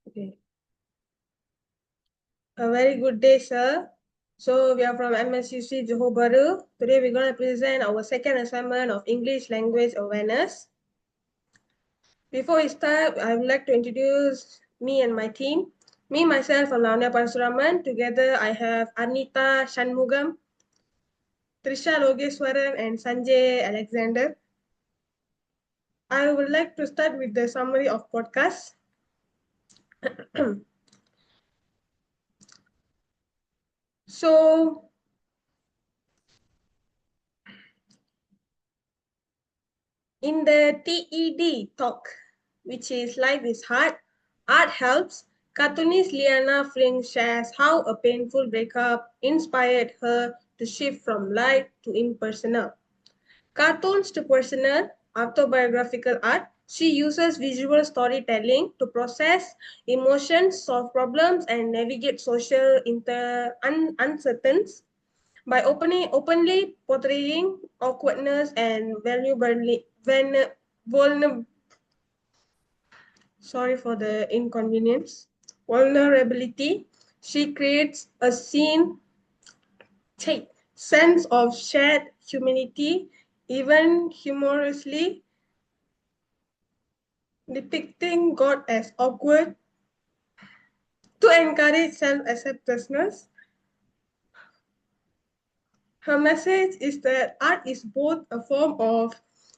Okay. A very good day, sir. So we are from MSUC Johor Bahru. Today we're going to present our second assignment of English language awareness. Before we start, I would like to introduce me and my team. Me, myself, and Lavanya Parasuraman. Together, I have Anita Shanmugam, Trisha Logeswaran, and Sanjay Alexander. I would like to start with the summary of podcast. So, in the TED talk, which is Life is Hard, Art Helps, cartoonist Liana Flynn shares how a painful breakup inspired her to shift from light to impersonal. Cartoons to personal, autobiographical art, she uses visual storytelling to process emotions, solve problems, and navigate social uncertainties by openly portraying awkwardness and sorry for the inconvenience, vulnerability. She creates a sense of shared humanity, even humorously depicting God as awkward to encourage self-acceptance. Her message is that art is both a form of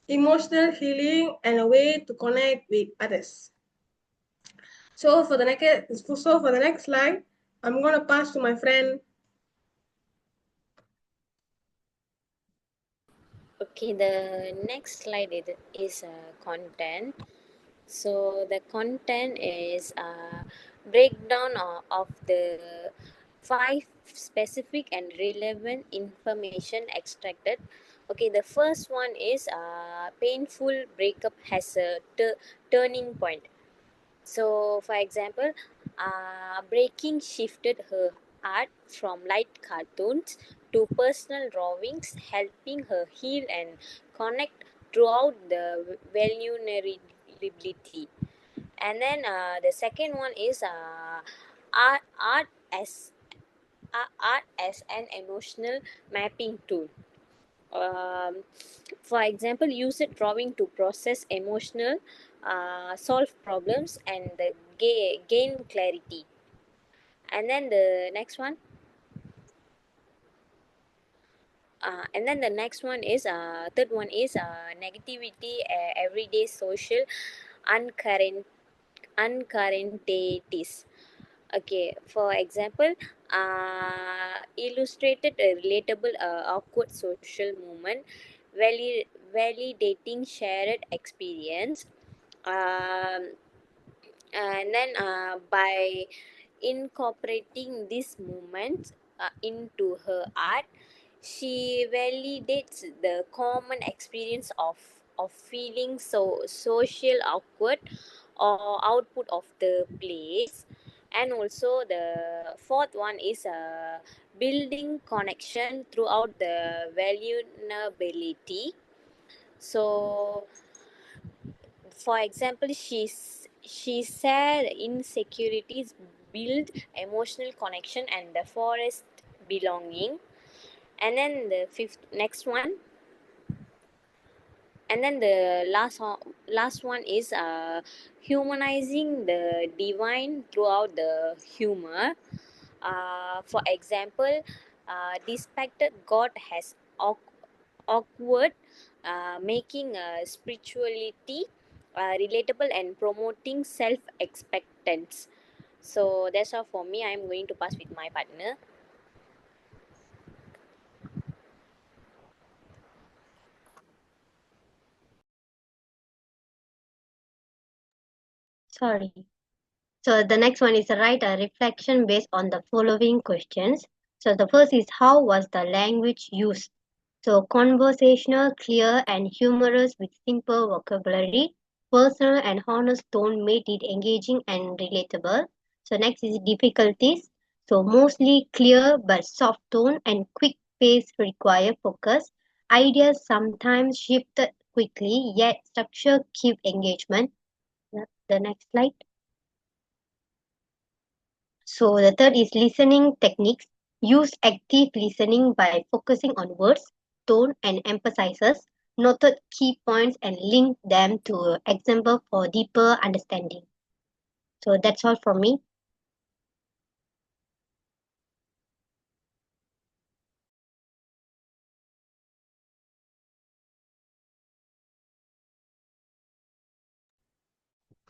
emotional healing and a way to connect with others. So for the next slide, I'm gonna pass to my friend. Okay, the next slide is content. So the content is a breakdown of the 5 specific and relevant information extracted. Okay, the first one is painful breakup has a turning point. So, for example, Breaking shifted her art from light cartoons to personal drawings, helping her heal and connect throughout the vulnerability. And then the second one is art, art as art as an emotional mapping tool. Um, for example, use it drawing to process emotional, solve problems, and gain clarity. And then the next one, and then the next one is third one is negativity, everyday social uncurrent uncurrentities. Okay, for example, illustrated a relatable awkward social moment, validating shared experience. Um, and then by incorporating these moments into her art, she validates the common experience of feeling so social awkward or output of the plays. And also the fourth one is building connection throughout the vulnerability. So for example, she said insecurities build emotional connection and the forest belonging. And then the fifth next one, and then the last one is humanizing the divine throughout the humor. For example, despicted God has awkward, making spirituality relatable and promoting self expectance. So that's all for me. I'm going to pass with my partner. Sorry. So the next one is write a reflection based on the following questions. So the first is how was the language used? So conversational, clear and humorous with simple vocabulary. Personal and honest tone made it engaging and relatable. So next is difficulties. So mostly clear but soft tone and quick pace require focus. Ideas sometimes shifted quickly, yet structure keep engagement. The next slide. So the third is listening techniques. Use active listening by focusing on words, tone, and emphasizes. Noted key points and link them to example for deeper understanding. So that's all from me.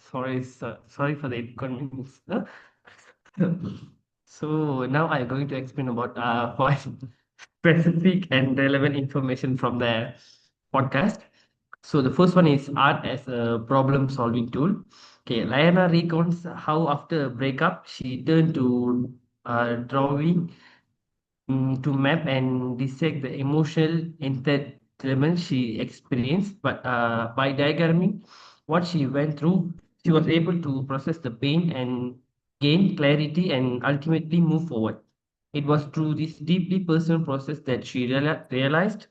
Sorry for the inconvenience. So now I'm going to explain about why specific and relevant information from the podcast. So the first one is art as a problem-solving tool. Okay, Liana recounts how after a breakup she turned to drawing to map and dissect the emotional entitlement she experienced. But by diagramming what she went through, she was able to process the pain and gain clarity and ultimately move forward. It was through this deeply personal process that she realized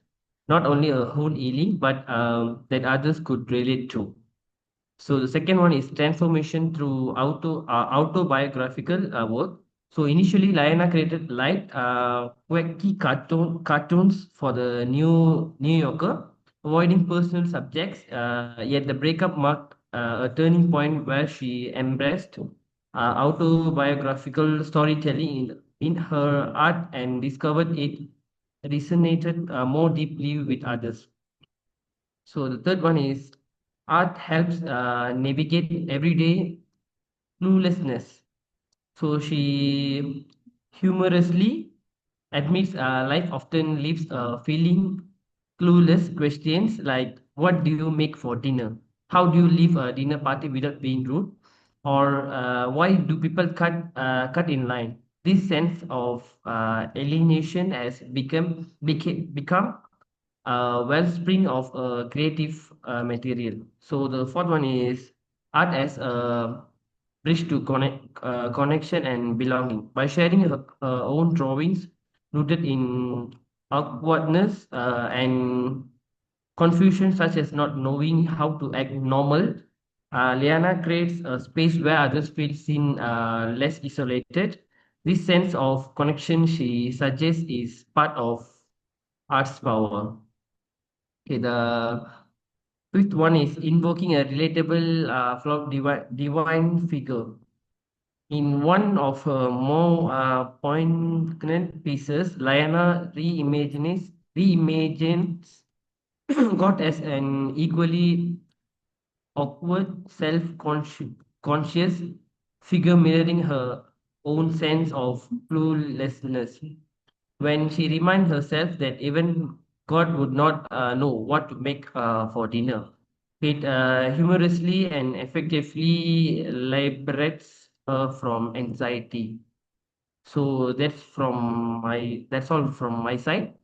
not only her own healing, but that others could relate to. So the second one is transformation through autobiographical work. So initially, Liana created light, quirky cartoons for the New Yorker, avoiding personal subjects. Yet the breakup marked a turning point where she embraced autobiographical storytelling in her art and discovered it resonated more deeply with others. So the third one is art helps navigate everyday cluelessness. So she humorously admits life often leaves feeling clueless questions like what do you make for dinner? How do you leave a dinner party without being rude? Or why do people cut in line? This sense of alienation has become a wellspring of creative material. So the fourth one is art as a bridge to connection and belonging. By sharing her own drawings rooted in awkwardness and confusion, such as not knowing how to act normal, Liana creates a space where others feel seen, less isolated. This sense of connection she suggests is part of art's power. Okay, the fifth one is invoking a relatable flawed divine figure. In one of her more poignant pieces, Liana reimagines God as an equally awkward, self-conscious figure mirroring her own sense of cluelessness. When she reminds herself that even God would not know what to make for dinner. It humorously and effectively liberates her from anxiety. So that's all from my side.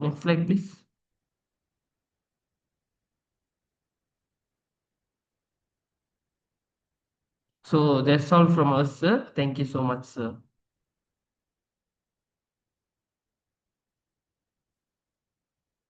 Next slide, please. So that's all from us, sir. Thank you so much, sir.